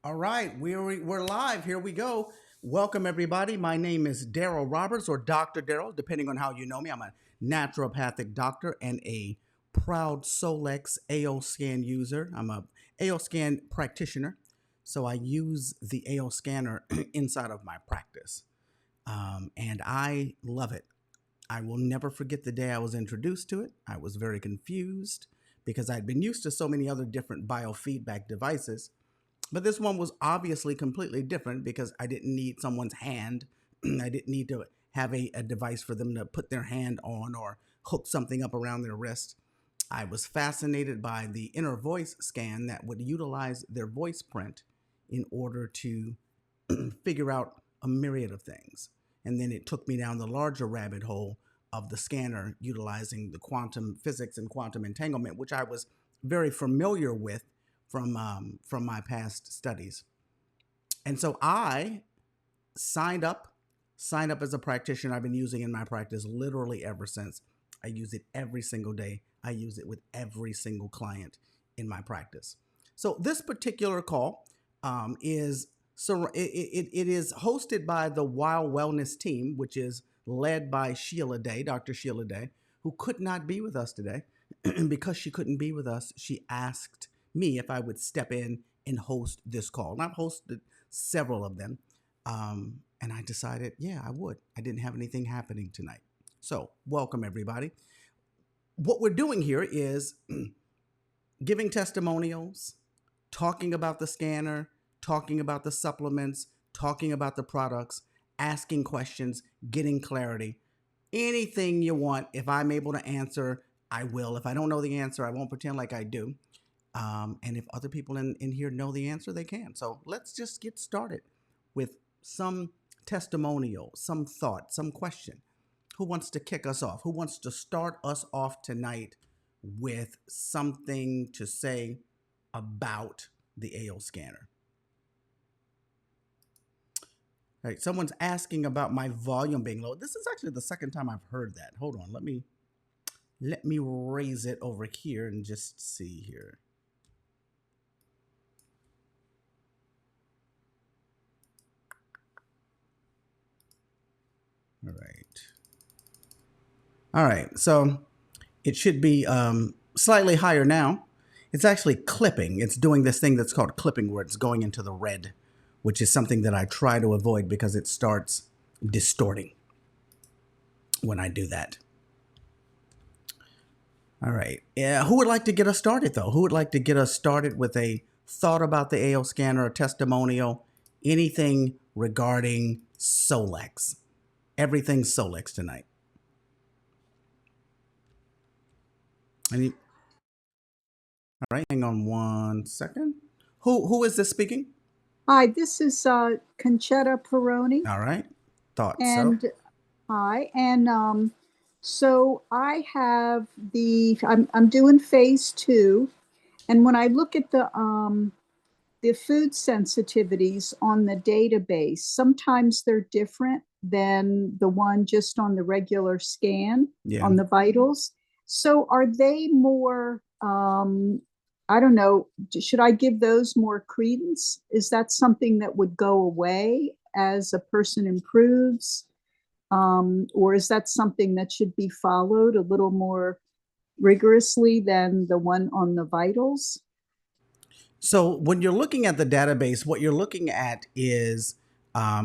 All right, we're live. Here we go. Welcome everybody. My name is Daryl Roberts, or Dr. Daryl, depending on how you know me. I'm a naturopathic doctor and a proud Solex AO scan user. I'm a AO scan practitioner, so I use the AO scanner inside of my practice, and I love it. I will never forget the day I was introduced to it. I was very confused because I'd been used to so many other different biofeedback devices, but this one was obviously completely different because I didn't need someone's hand. I didn't need to have a device for them to put their hand on or hook something up around their wrist. I was fascinated by the inner voice scan that would utilize their voice print in order to figure out a myriad of things. And then it took me down the larger rabbit hole of the scanner utilizing the quantum physics and quantum entanglement, which I was very familiar with from my past studies. And so I signed up, signed up as a practitioner. I've been using it in my practice literally ever since. I use it every single day. I use it with every single client in my practice. So this particular call is so it is hosted by the Wild Wellness team, which is led by Sheila Day, Dr. Sheila Day, who could not be with us today. And because she couldn't be with us, she asked me if I would step in and host this call. And I've hosted several of them. And I decided, yeah, I would. I didn't have anything happening tonight. So, welcome everybody. What we're doing here is giving testimonials, talking about the scanner, talking about the supplements, talking about the products, asking questions, getting clarity. Anything you want, if I'm able to answer, I will. If I don't know the answer, I won't pretend like I do. And if other people in here know the answer, they can. So let's just get started with some testimonial, some thought, some question. Who wants to kick us off? Who wants to start us off tonight with something to say about the AO scanner? All right, someone's asking about my volume being low. This is actually the second time I've heard that. Hold on, let me raise it over here and just see here. All right. All right, so it should be slightly higher now. It's actually clipping. It's doing this thing that's called clipping where it's going into the red, which is something that I try to avoid because it starts distorting when I do that. All right. Yeah, who would like to get us started, though? Who would like to get us started with a thought about the AO scanner, a testimonial, anything regarding Solex? Everything Solex tonight. Any? All right. Hang on one second. Who is this speaking? Hi, this is Conchetta Peroni. All right. Thought and so. Hi, and so I have I'm doing phase 2, and when I look at the food sensitivities on the database, sometimes they're different than the one just on the regular scan Yeah. on the vitals. So are they more, I don't know, should I give those more credence? Is that something that would go away as a person improves? Or is that something that should be followed a little more rigorously than the one on the vitals? So when you're looking at the database, what you're looking at is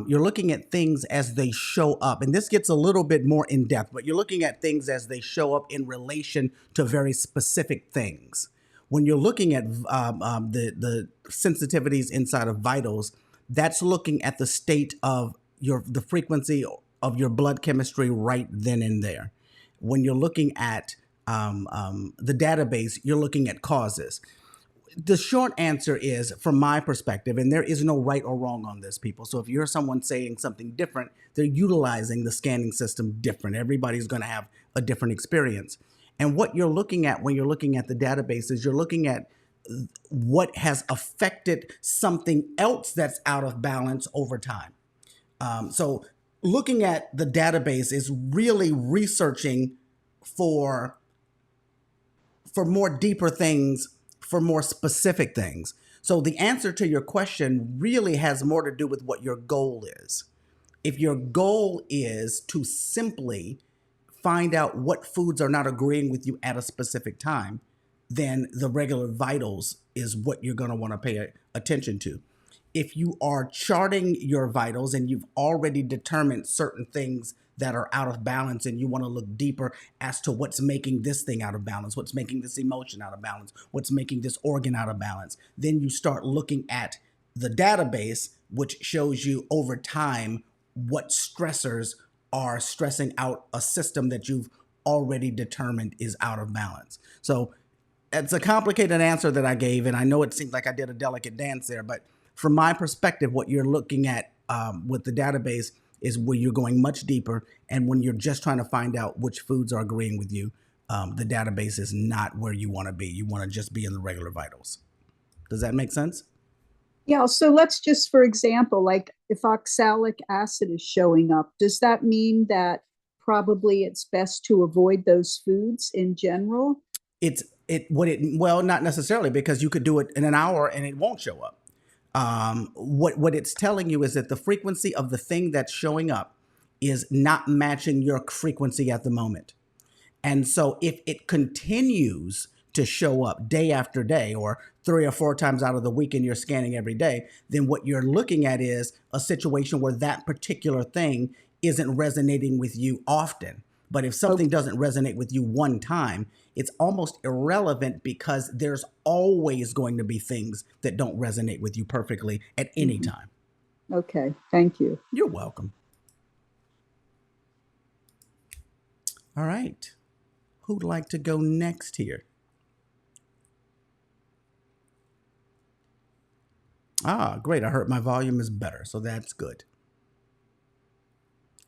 you're looking at things as they show up. And this gets a little bit more in depth, but you're looking at things as they show up in relation to very specific things. When you're looking at the sensitivities inside of vitals, that's looking at the state of the frequency of your blood chemistry right then and there. When you're looking at the database, you're looking at causes. The short answer is, from my perspective, and there is no right or wrong on this, people. So if you're someone saying something different, they're utilizing the scanning system different. Everybody's going to have a different experience. And what you're looking at when you're looking at the database is you're looking at what has affected something else that's out of balance over time. So looking at the database is really researching for more deeper things, for more specific things. So the answer to your question really has more to do with what your goal is. If your goal is to simply find out what foods are not agreeing with you at a specific time, then the regular vitals is what you're going to want to pay attention to. If you are charting your vitals and you've already determined certain things that are out of balance and you want to look deeper as to what's making this thing out of balance, what's making this emotion out of balance, what's making this organ out of balance, then you start looking at the database, which shows you over time what stressors are stressing out a system that you've already determined is out of balance. So it's a complicated answer that I gave, and I know it seems like I did a delicate dance there, but from my perspective, what you're looking at with the database is where you're going much deeper, and when you're just trying to find out which foods are agreeing with you, the database is not where you want to be. You want to just be in the regular vitals. Does that make sense? Yeah, so let's just, for example, like if oxalic acid is showing up, does that mean that probably it's best to avoid those foods in general? Well, not necessarily, because you could do it in an hour and it won't show up. What it's telling you is that the frequency of the thing that's showing up is not matching your frequency at the moment. And so if it continues to show up day after day or 3 or 4 times out of the week and you're scanning every day, then what you're looking at is a situation where that particular thing isn't resonating with you often. But if something doesn't resonate with you one time, it's almost irrelevant because there's always going to be things that don't resonate with you perfectly at any time. Okay, thank you. You're welcome. All right. Who'd like to go next here? Ah, great. I heard my volume is better, so that's good.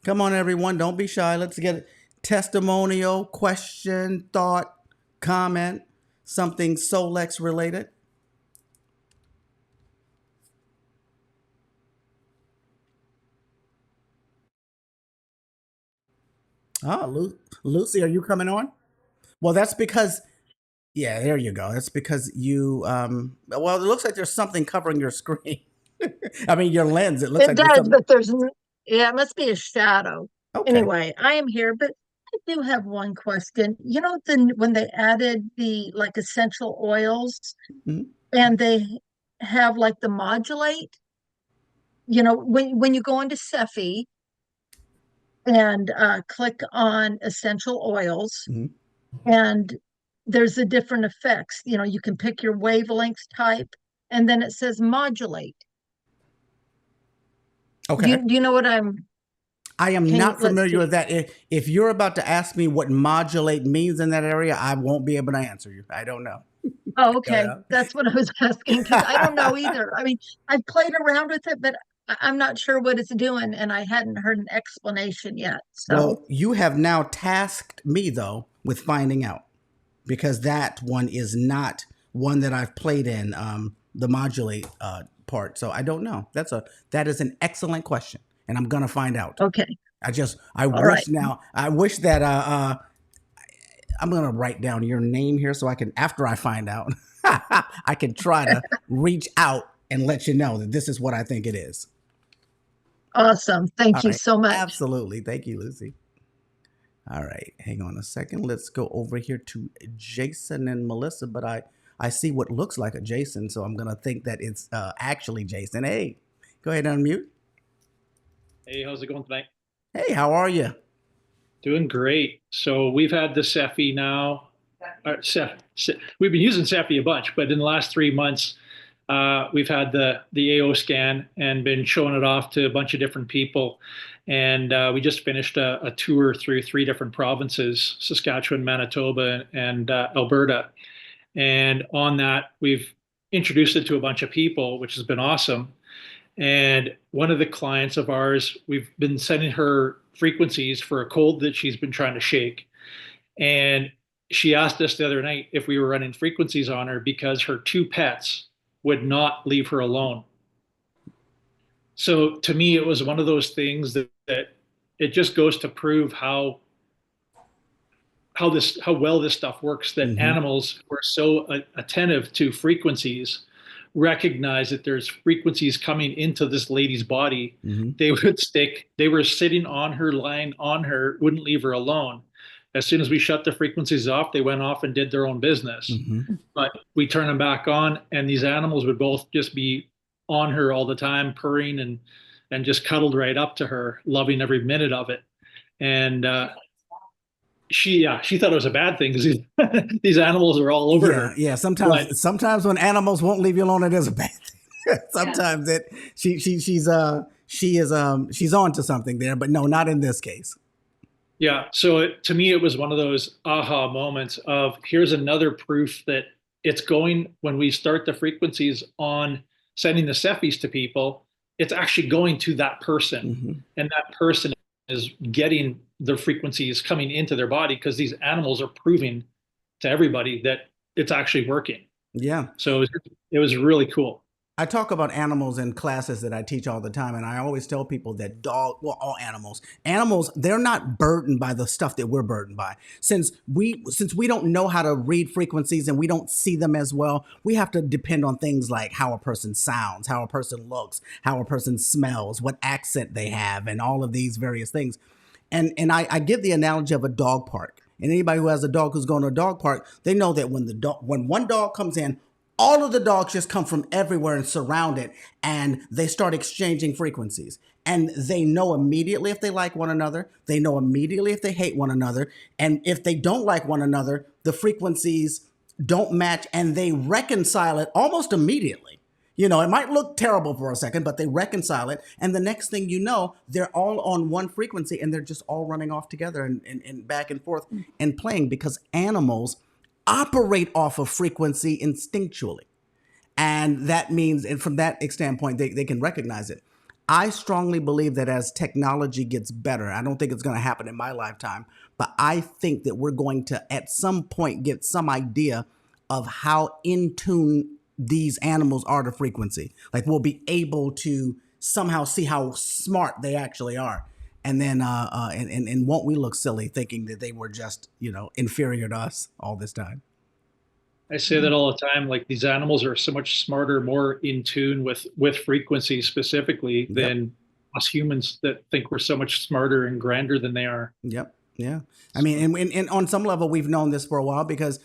Come on, everyone. Don't be shy. Let's get it. Testimonial, question, thought, comment, something Solex related. Ah, Lucy, are you coming on? Well, that's because, yeah, there you go. That's because you, well, it looks like there's something covering your screen. I mean, your lens. It looks It like there's does, something. but yeah, it must be a shadow. Okay. Anyway, I am here, but I do have one question. You know, then when they added the like essential oils Mhm. and they have like the modulate, you know, when you go into Cephi and click on essential oils Mhm. and there's the different effects, you know, you can pick your wavelength type and then it says modulate. Okay. Do you know what I'm, I am can you, not let's familiar with see. that. If you're about to ask me what modulate means in that area, I won't be able to answer you. I don't know. Oh, Don't okay. know. That's what I was asking because I don't know either. I mean, I've played around with it, but I'm not sure what it's doing, and I hadn't heard an explanation yet. So, Well, you have now tasked me though with finding out because that one is not one that I've played in the modulate part. So I don't know. That is an excellent question, and I'm gonna find out. okay. I All right. wish now I wish that I'm gonna write down your name here so I can, after I find out, I can try to reach out and let you know that this is what I think it is. Awesome. All Thank you right. so much. Absolutely. Thank you, Lucy. All right. Hang on a second. Let's go over here to Jason and Melissa, but I see what looks like a Jason, so I'm gonna think that it's actually Jason. Hey, go ahead and unmute. Hey, how's it going tonight? Hey, how are you? Doing great. So we've had the Cephi now. We've been using Cephi a bunch, but in the last 3 months, we've had the AO scan and been showing it off to a bunch of different people. And we just finished a tour through 3 different provinces: Saskatchewan, Manitoba, and Alberta. And on that, we've introduced it to a bunch of people, which has been awesome. And one of the clients of ours, we've been sending her frequencies for a cold that she's been trying to shake. And she asked us the other night if we were running frequencies on her because her 2 pets would not leave her alone. So to me, it was one of those things that it just goes to prove how well this stuff works, that Mm-hmm. animals were so attentive to frequencies recognize that there's frequencies coming into this lady's body, Mm-hmm. they were sitting on her, lying on her, wouldn't leave her alone. As soon as we shut the frequencies off, they went off and did their own business. Mm-hmm. But we turn them back on, and these animals would both just be on her all the time, purring and just cuddled right up to her, loving every minute of it. And she thought it was a bad thing because these animals are all over her. Yeah. But- Sometimes when animals won't leave you alone, it is a bad thing. Sometimes she's on to something there, but no, not in this case. Yeah. So to me, it was one of those aha moments of here's another proof that it's going, when we start the frequencies on sending the Cephis to people, it's actually going to that person. Mm-hmm. And that person is getting the frequencies coming into their body because these animals are proving to everybody that it's actually working. Yeah. So it was really cool. I talk about animals in classes that I teach all the time, and I always tell people that all animals, they're not burdened by the stuff that we're burdened by. Since we don't know how to read frequencies and we don't see them as well, we have to depend on things like how a person sounds, how a person looks, how a person smells, what accent they have, and all of these various things. And I give the analogy of a dog park. And anybody who has a dog who's going to a dog park, they know that when one dog comes in, all of the dogs just come from everywhere and surround it, and they start exchanging frequencies. And they know immediately if they like one another. They know immediately if they hate one another. And if they don't like one another, the frequencies don't match, and they reconcile it almost immediately. You know, it might look terrible for a second, but they reconcile it. And the next thing you know, they're all on one frequency, and they're just all running off together and back and forth and playing, because animals operate off of frequency instinctually. And that means, and from that standpoint, they can recognize it. I strongly believe that as technology gets better, I don't think it's going to happen in my lifetime, but I think that we're going to, at some point, get some idea of how in tune these animals are to frequency. Like, we'll be able to somehow see how smart they actually are. And then, and won't we look silly thinking that they were just, inferior to us all this time? I say that all the time. Like, these animals are so much smarter, more in tune with frequency specifically than us humans that think we're so much smarter and grander than they are. Yep. Yeah. I mean, and on some level, we've known this for a while because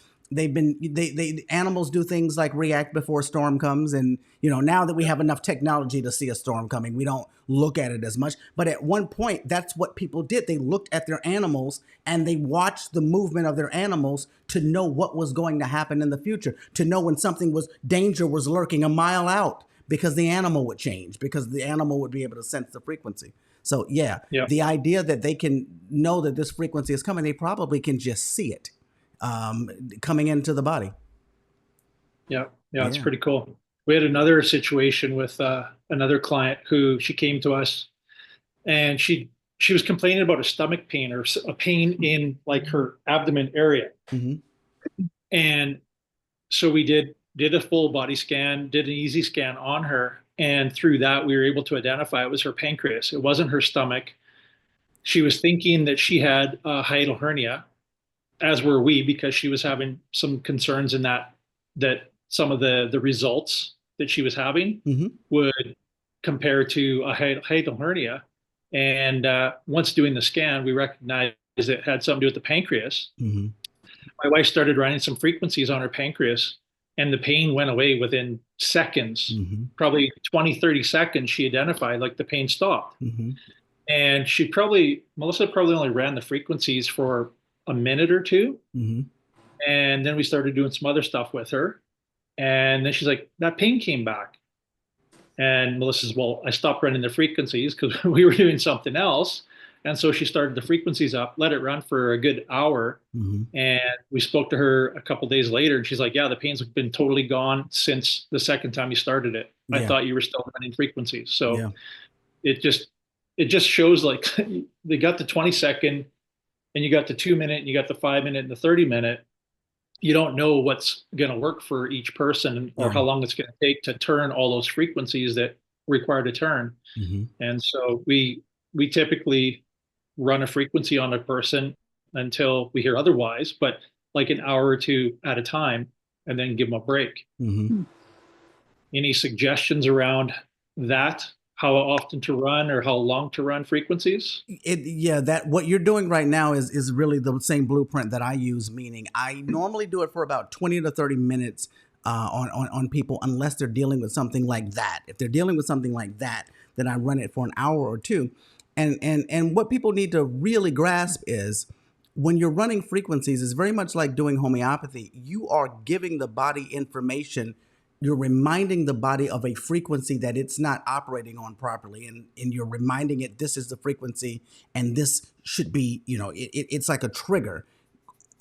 animals do things like react before a storm comes. And, now that we have enough technology to see a storm coming, we don't look at it as much. But at one point, that's what people did. They looked at their animals and they watched the movement of their animals to know what was going to happen in the future, to know when danger was lurking a mile out, because the animal would change, because the animal would be able to sense the frequency. So the idea that they can know that this frequency is coming, they probably can just see it coming into the body. Yeah, it's pretty cool. We had another situation with another client who she came to us, and she was complaining about a stomach pain or a pain in like her abdomen area. Mm-hmm. And so we did a full body scan, did an easy scan on her, and through that we were able to identify it was her pancreas. It wasn't her stomach. She was thinking that she had a hiatal hernia, as were we, because she was having some concerns in that some of the results that she was having would compare to a hiatal hernia. And once doing the scan, we recognized it had something to do with the pancreas. Mm-hmm. My wife started running some frequencies on her pancreas, and the pain went away within seconds. Mm-hmm. Probably 20, 30 seconds, she identified, like, the pain stopped. Mm-hmm. And Melissa probably only ran the frequencies for a minute or two. Mm-hmm. And then we started doing some other stuff with her. And then she's like, that pain came back. And Melissa says, well, I stopped running the frequencies because we were doing something else. And so she started the frequencies up, let it run for a good hour. Mm-hmm. And we spoke to her a couple of days later, and she's like, yeah, the pain's been totally gone since the second time you started it. I thought you were still running frequencies. So it just shows, like, they got the 20-second, and you got the 2-minute, and you got the 5-minute and the 30-minute. You don't know what's going to work for each person or how long it's going to take to turn all those frequencies that require to turn. Mm-hmm. And so we typically run a frequency on a person until we hear otherwise, but like an hour or two at a time, and then give them a break. Mm-hmm. Any suggestions around that? How often to run or how long to run frequencies? Yeah, that what you're doing right now is really the same blueprint that I use. Meaning, I normally do it for about 20 to 30 minutes on people, unless they're dealing with something like that. If they're dealing with something like that, then I run it for an hour or two. And what people need to really grasp is when you're running frequencies, it's very much like doing homeopathy. You are giving the body information. You're reminding the body of a frequency that it's not operating on properly, and you're reminding it this is the frequency, and this should be, it's like a trigger.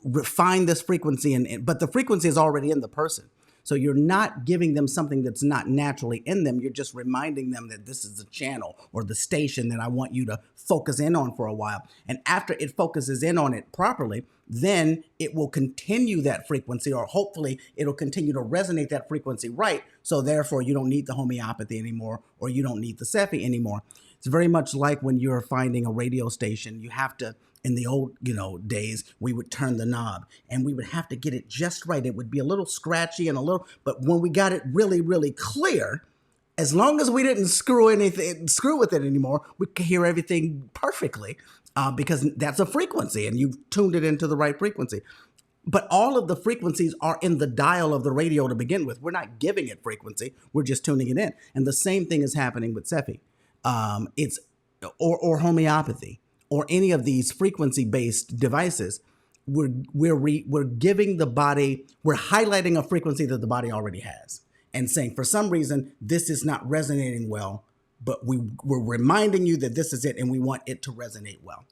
Refine this frequency, but the frequency is already in the person. So you're not giving them something that's not naturally in them. You're just reminding them that this is the channel or the station that I want you to focus in on for a while. And after it focuses in on it properly, then it will continue that frequency, or hopefully it'll continue to resonate that frequency right. So therefore you don't need the homeopathy anymore, or you don't need the Cepheid anymore. It's very much like when you're finding a radio station. You have to, in the old, days, we would turn the knob and we would have to get it just right. It would be a little scratchy and but when we got it really, really clear, as long as we didn't screw with it anymore, we could hear everything perfectly, because that's a frequency and you've tuned it into the right frequency. But all of the frequencies are in the dial of the radio to begin with. We're not giving it frequency. We're just tuning it in. And the same thing is happening with Cepheid. It's or homeopathy, or any of these frequency-based devices. We're giving the body, we're highlighting a frequency that the body already has, and saying for some reason this is not resonating well, but we're reminding you that this is it, and we want it to resonate well.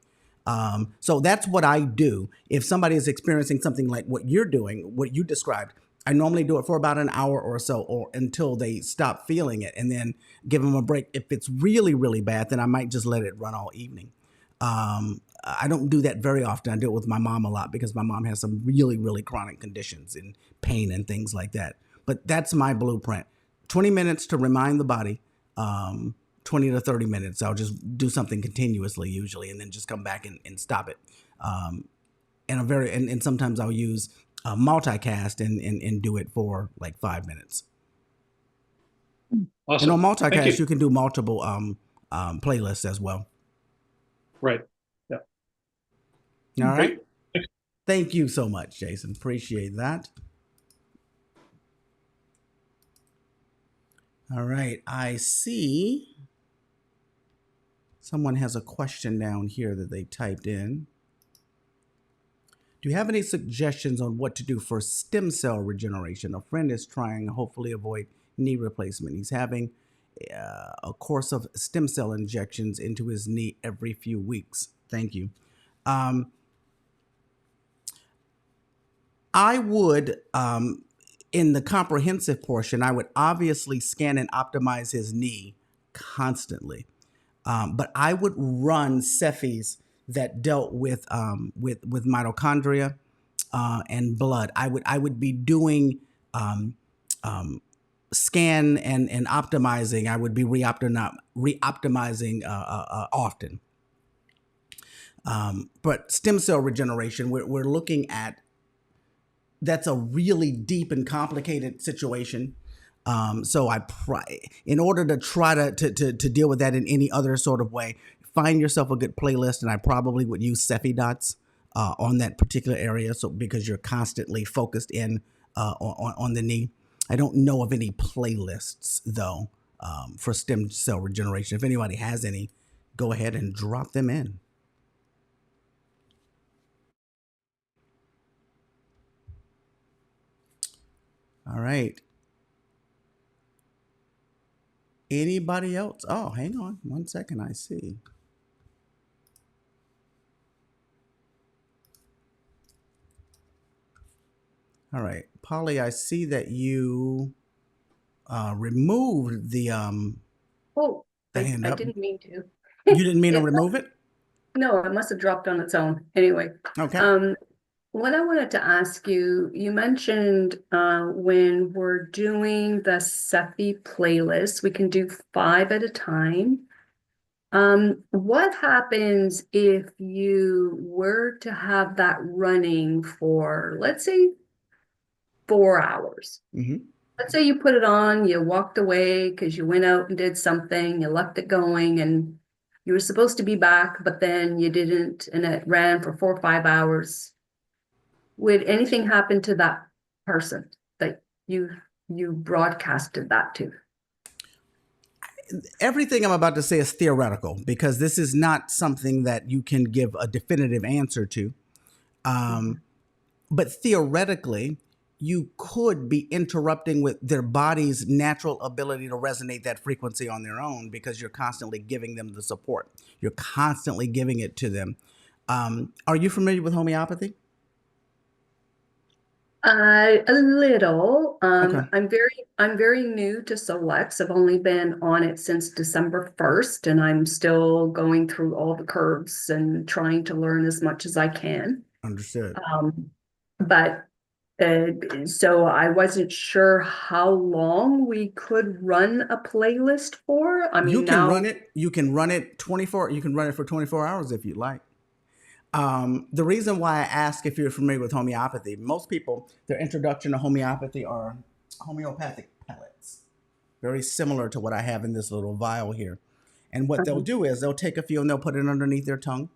So that's what I do. If somebody is experiencing something like what you're doing, what you described, I normally do it for about an hour or so, or until they stop feeling it, and then give them a break. If it's really, really bad, then I might just let it run all evening. I don't do that very often. I do it with my mom a lot, because my mom has some really, really chronic conditions and pain and things like that. But that's my blueprint. 20 minutes to remind the body, 20 to 30 minutes. I'll just do something continuously usually, and then just come back and stop it. And sometimes I'll use multicast and do it for like 5 minutes. Awesome. And on multicast, Thank you can do multiple playlists as well. Right. Yeah. All right. Great. Thank you so much, Jason. Appreciate that. All right. I see someone has a question down here that they typed in. Do you have any suggestions on what to do for stem cell regeneration? A friend is trying to hopefully avoid knee replacement. He's having a course of stem cell injections into his knee every few weeks. Thank you. I would, in the comprehensive portion, I would obviously scan and optimize his knee constantly. But I would run Cepheids that dealt with mitochondria and blood. I would be doing scan and optimizing. I would be re-optimizing often. But stem cell regeneration, we're looking at, that's a really deep and complicated situation. So in order to try to deal with that in any other sort of way, find yourself a good playlist, and I probably would use Cepheid dots on that particular area. So because you're constantly focused in on the knee. I don't know of any playlists though for stem cell regeneration. If anybody has any, go ahead and drop them in. All right. Anybody else? Oh, hang on 1 second. I see. All right, Polly, I see that you removed the Oh, hand I up. didn't mean to. You didn't mean to Yeah. remove it? No, it must have dropped on its own. Anyway, Okay. what I wanted to ask you, you mentioned when we're doing the Cepheid playlist, we can do 5 at a time. What happens if you were to have that running for, let's say, 4 hours? hmm let's say you put it on, you walked away because you went out and did something, you left it going, and you were supposed to be back, but then you didn't, and it ran for 4 or 5 hours. Would anything happen to that person that you broadcasted that to? Everything I'm about to say is theoretical because this is not something that you can give a definitive answer to. But theoretically, you could be interrupting with their body's natural ability to resonate that frequency on their own because you're constantly giving them the support. You're constantly giving it to them. Are you familiar with homeopathy? A little. Okay. I'm very new to Solex. I've only been on it since December 1st, and I'm still going through all the curves and trying to learn as much as I can. Understood. But so I wasn't sure how long we could run a playlist for. I mean, You can now run it. You can run it 24. You can run it for 24 hours if you'd like. The reason why I ask if you're familiar with homeopathy, most people, their introduction to homeopathy are homeopathic pellets, very similar to what I have in this little vial here. And what they'll do is they'll take a few and they'll put it underneath their tongue.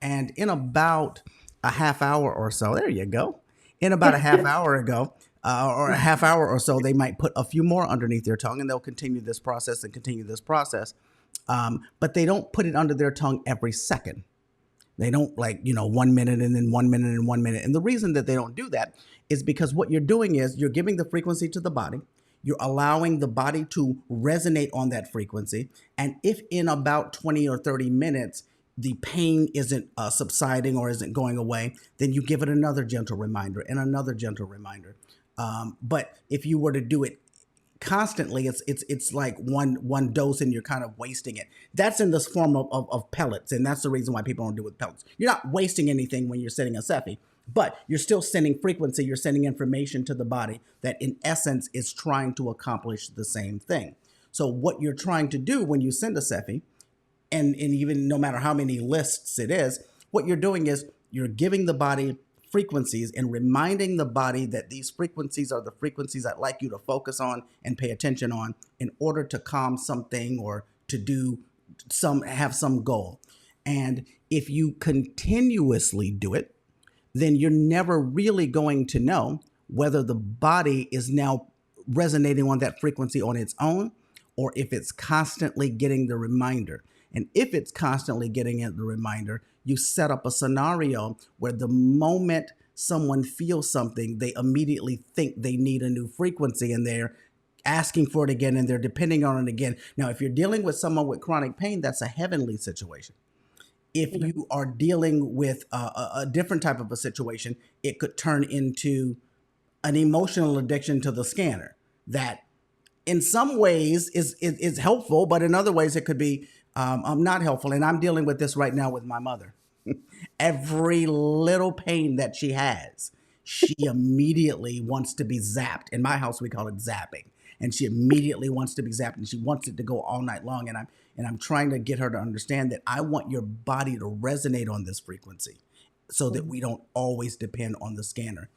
And in about a half hour or so, there you go. In about a half hour ago, or a half hour or so, they might put a few more underneath their tongue and they'll continue this process and continue this process. But they don't put it under their tongue every second. They don't 1 minute and then 1 minute and 1 minute. And the reason that they don't do that is because what you're doing is you're giving the frequency to the body. You're allowing the body to resonate on that frequency. And if in about 20 or 30 minutes, the pain isn't subsiding or isn't going away, then you give it another gentle reminder and another gentle reminder. But if you were to do it constantly, it's like one dose and you're kind of wasting it. That's in this form of pellets, and that's the reason why people don't do it with pellets. You're not wasting anything when you're sending a Cephi, but you're still sending frequency, you're sending information to the body that in essence is trying to accomplish the same thing. So what you're trying to do when you send a Cephi, and even no matter how many lists it is, what you're doing is you're giving the body frequencies and reminding the body that these frequencies are the frequencies I'd like you to focus on and pay attention on in order to calm something or to have some goal. And if you continuously do it, then you're never really going to know whether the body is now resonating on that frequency on its own or if it's constantly getting the reminder. And if it's constantly getting the reminder, you set up a scenario where the moment someone feels something, they immediately think they need a new frequency and they're asking for it again and they're depending on it again. Now, if you're dealing with someone with chronic pain, that's a heavenly situation. If you are dealing with a different type of a situation, it could turn into an emotional addiction to the scanner that in some ways is helpful, but in other ways it could be not helpful. And I'm dealing with this right now with my mother. Every little pain that she has, she immediately wants to be zapped. In my house, we call it zapping. And she immediately wants to be zapped and she wants it to go all night long. And I'm trying to get her to understand that I want your body to resonate on this frequency so that we don't always depend on the scanner.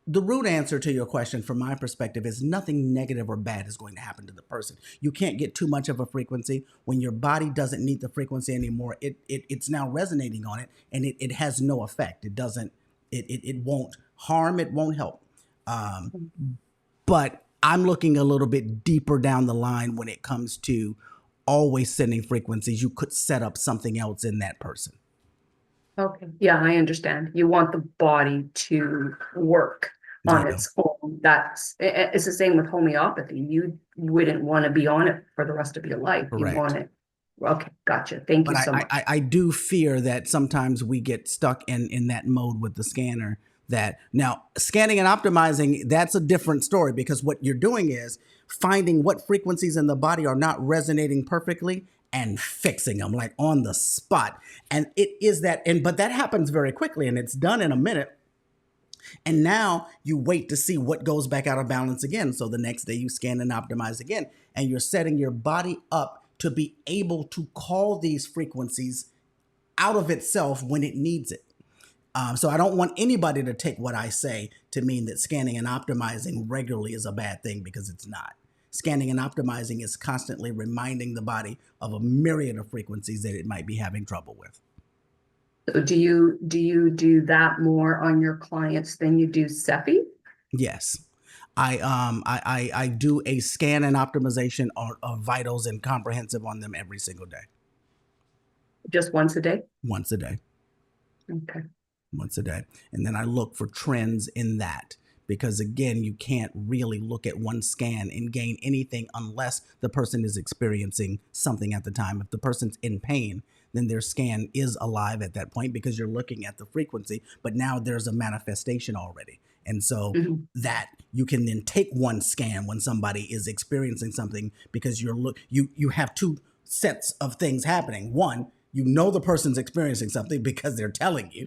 The root answer to your question from my perspective is nothing negative or bad is going to happen to the person. You can't get too much of a frequency. When your body doesn't need the frequency anymore, it's now resonating on it and it has no effect. It won't harm, it won't help. But I'm looking a little bit deeper down the line when it comes to always sending frequencies. You could set up something else in that person. Okay, yeah, I understand. You want the body to work on Yeah. its own. It's the same with homeopathy. You wouldn't want to be on it for the rest of your life. You Correct. want it. Okay, gotcha. Thank you But so much. I do fear that sometimes we get stuck in that mode with the scanner. That now scanning and optimizing, that's a different story because what you're doing is finding what frequencies in the body are not resonating perfectly and fixing them like on the spot. And it is that, but that happens very quickly and it's done in a minute. And now you wait to see what goes back out of balance again. So the next day you scan and optimize again, and you're setting your body up to be able to call these frequencies out of itself when it needs it. So I don't want anybody to take what I say to mean that scanning and optimizing regularly is a bad thing, because it's not. Scanning and optimizing is constantly reminding the body of a myriad of frequencies that it might be having trouble with. So do you do that more on your clients than you do Cephi? Yes. I do a scan and optimization of vitals and comprehensive on them every single day, Just once a day? once a day. Okay. Once a day. And then I look for trends in that, because again, you can't really look at one scan and gain anything unless the person is experiencing something at the time. If the person's in pain, then their scan is alive at that point, because you're looking at the frequency, but now there's a manifestation already. And so Mhm. that you can then take one scan when somebody is experiencing something, because you have two sets of things happening. One, you know the person's experiencing something because they're telling you.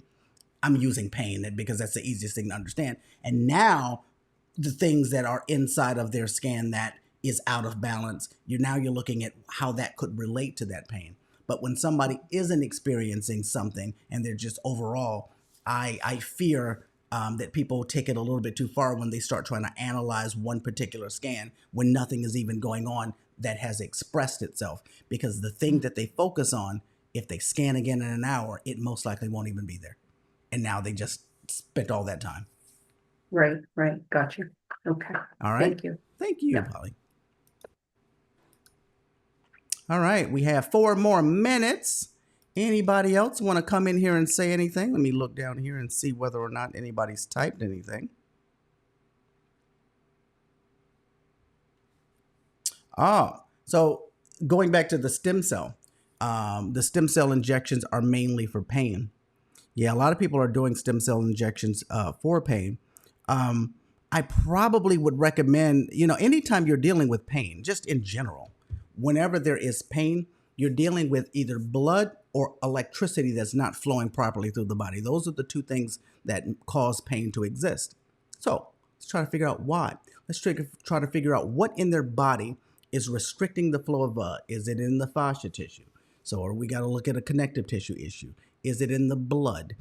I'm using pain because that's the easiest thing to understand. And now the things that are inside of their scan that is out of balance, you're looking at how that could relate to that pain. But when somebody isn't experiencing something and they're just overall, I fear that people take it a little bit too far when they start trying to analyze one particular scan when nothing is even going on that has expressed itself. Because the thing that they focus on, if they scan again in an hour, it most likely won't even be there. And now they just spent all that time. Right, got you. Okay, All right. thank you. Thank you, Yeah. Polly. All right, we have 4 more minutes. Anybody else want to come in here and say anything? Let me look down here and see whether or not anybody's typed anything. So going back to the stem cell injections are mainly for pain. Yeah, a lot of people are doing stem cell injections for pain. I probably would recommend, anytime you're dealing with pain, just in general, whenever there is pain, you're dealing with either blood or electricity that's not flowing properly through the body. Those are the two things that cause pain to exist. So let's try to figure out why. Let's try to figure out what in their body is restricting the flow of blood. Is it in the fascia tissue? So we got to look at a connective tissue issue. Is it in the blood?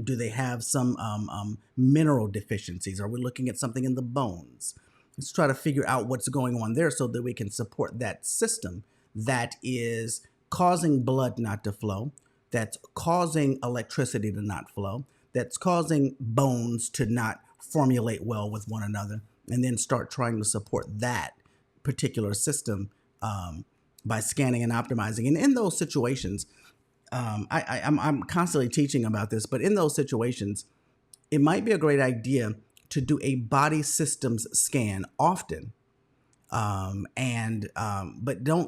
Do they have some mineral deficiencies? Are we looking at something in the bones? Let's try to figure out what's going on there so that we can support that system that is causing blood not to flow, that's causing electricity to not flow, that's causing bones to not formulate well with one another, and then start trying to support that particular system by scanning and optimizing. And in those situations, I'm constantly teaching about this, but in those situations, it might be a great idea to do a body systems scan often. But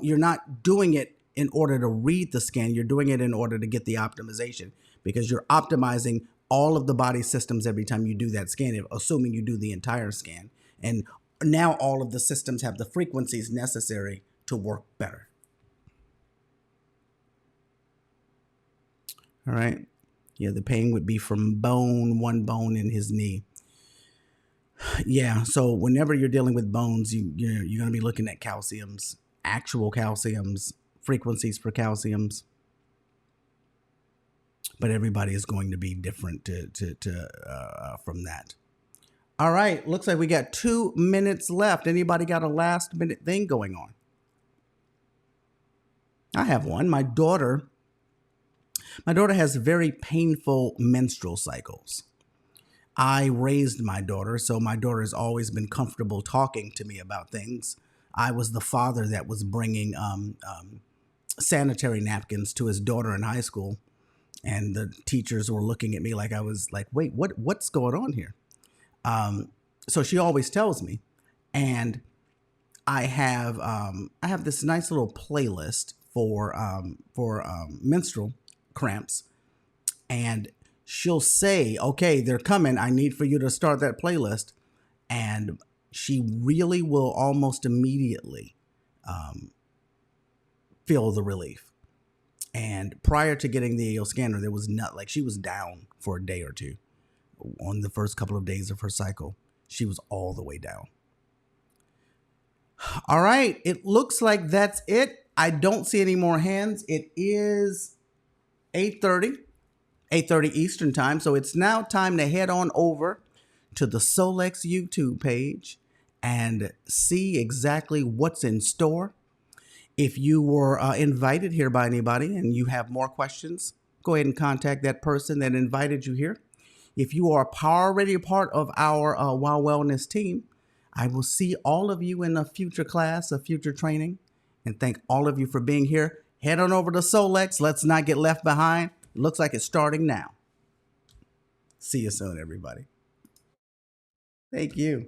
you're not doing it in order to read the scan. You're doing it in order to get the optimization, because you're optimizing all of the body systems every time you do that scan, assuming you do the entire scan. And now all of the systems have the frequencies necessary to work better. All right. Yeah, the pain would be from one bone in his knee. Yeah, so whenever you're dealing with bones, you're going to be looking at calciums, actual calciums, frequencies for calciums. But everybody is going to be different from that. All right, looks like we got 2 minutes left. Anybody got a last minute thing going on? I have one. My daughter has very painful menstrual cycles. I raised my daughter, so my daughter has always been comfortable talking to me about things. I was the father that was bringing sanitary napkins to his daughter in high school, and the teachers were looking at me like I was like, wait, what's going on here? So she always tells me, and I have this nice little playlist for menstrual cramps, and she'll say, okay, they're coming. I need for you to start that playlist. And she really will almost immediately feel the relief. And prior to getting the AO scanner, there was not, like, she was down for a day or two. On the first couple of days of her cycle, she was all the way down. All right. It looks like that's it. I don't see any more hands. It is 8:30. 8:30 Eastern time. So it's now time to head on over to the Solex YouTube page and see exactly what's in store. If you were invited here by anybody and you have more questions, go ahead and contact that person that invited you here. If you are already a part of our Wow Wellness team, I will see all of you in a future class, a future training, and thank all of you for being here. Head on over to Solex. Let's not get left behind. It looks like it's starting now. See you soon, everybody. Thank you.